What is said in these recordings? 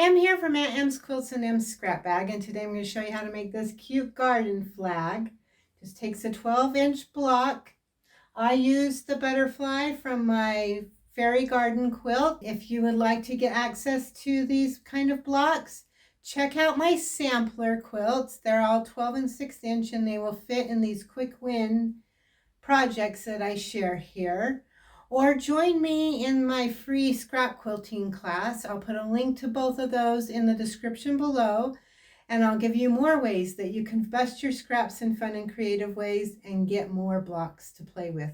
Hi, I'm here from Aunt M's Quilts and M's Scrap Bag, and today I'm going to show you how to make this cute garden flag. Just takes a 12-inch block. I used the butterfly from my fairy garden quilt. If you would like to get access to these kind of blocks, check out my sampler quilts. They're all 12 and 6 inch and they will fit in these quick win projects that I share here. Or join me in my free scrap quilting class. I'll put a link to both of those in the description below, and I'll give you more ways that you can bust your scraps in fun and creative ways and get more blocks to play with.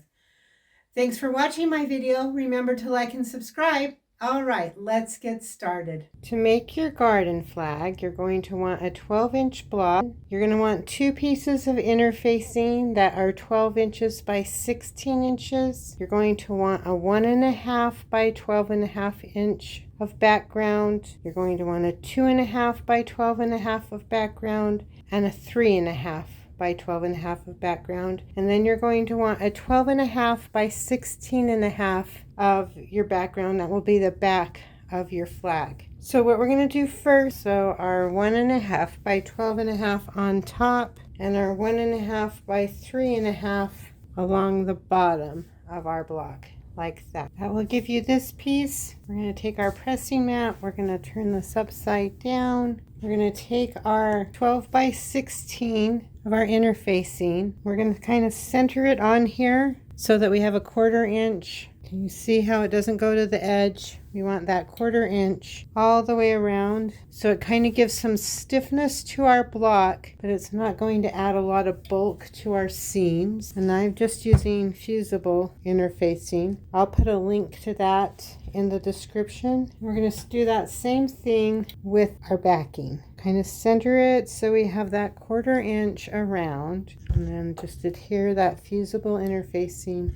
Thanks for watching my video. Remember to like and subscribe. All right, let's get started. To make your garden flag, you're going to want a 12-inch block. You're going to want 2 pieces of interfacing that are 12 inches by 16 inches. You're going to want a 1.5 by 12.5 inch of background. You're going to want a 2.5 by 12.5 of background and a 3.5 by 12.5 of background, and then you're going to want a 12.5 by 16.5 of your background. That will be the back of your flag. So what we're going to do first, so our 1.5 by 12.5 on top and our 1.5 by 3.5 along the bottom of our block, like that. That will give you this piece. We're going to take our pressing mat, we're going to turn this upside down. We're going to take our 12 by 16 of our interfacing. We're going to kind of center it on here so that we have a 1/4 inch. Can you see how it doesn't go to the edge? We want that 1/4 inch all the way around, so it kind of gives some stiffness to our block, but it's not going to add a lot of bulk to our seams. And I'm just using fusible interfacing. I'll put a link to that in the description. We're going to do that same thing with our backing. Kind of center it so we have that 1/4 inch around, and then just adhere that fusible interfacing.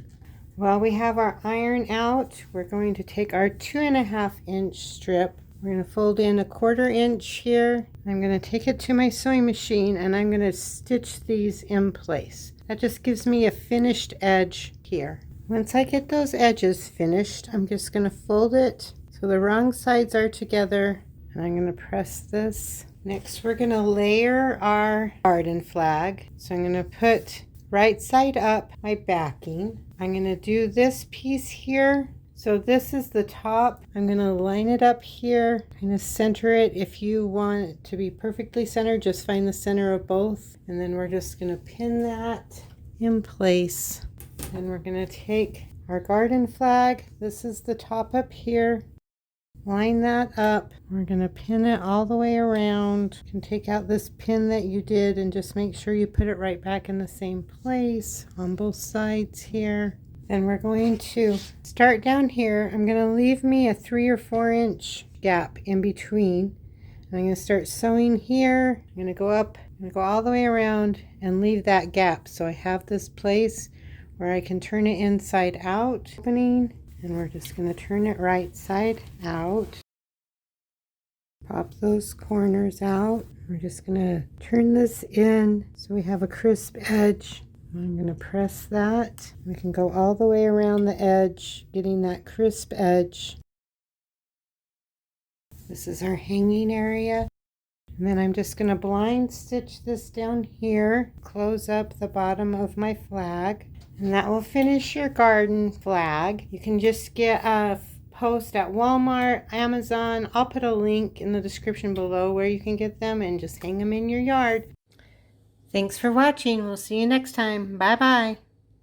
While we have our iron out, we're going to take our 2.5 inch strip. We're going to fold in a 1/4 inch here. I'm going to take it to my sewing machine and I'm going to stitch these in place. That just gives me a finished edge here. Once I get those edges finished, I'm just going to fold it so the wrong sides are together, and I'm going to press this. Next, we're going to layer our garden flag. So I'm going to put right side up my backing. I'm going to do this piece here. So this is the top. I'm going to line it up here, kind of center it. If you want it to be perfectly centered, just find the center of both. And then we're just going to pin that in place. And we're going to take our garden flag. This is the top up here. Line that up. We're going to pin it all the way around. You can take out this pin that you did and just make sure you put it right back in the same place on both sides here. Then we're going to start down here. I'm going to leave me a 3 or 4 inch gap in between. I'm going to start sewing here. I'm going to go up, I'm going to go all the way around and leave that gap so I have this place where I can turn it inside out opening. And we're just going to turn it right side out. Pop those corners out. We're just going to turn this in so we have a crisp edge. I'm going to press that. We can go all the way around the edge, getting that crisp edge. This is our hanging area. And then I'm just going to blind stitch this down here, close up the bottom of my flag. And that will finish your garden flag. You can just get a post at Walmart, Amazon. I'll put a link in the description below where you can get them and just hang them in your yard. Thanks for watching. We'll see you next time. Bye-bye.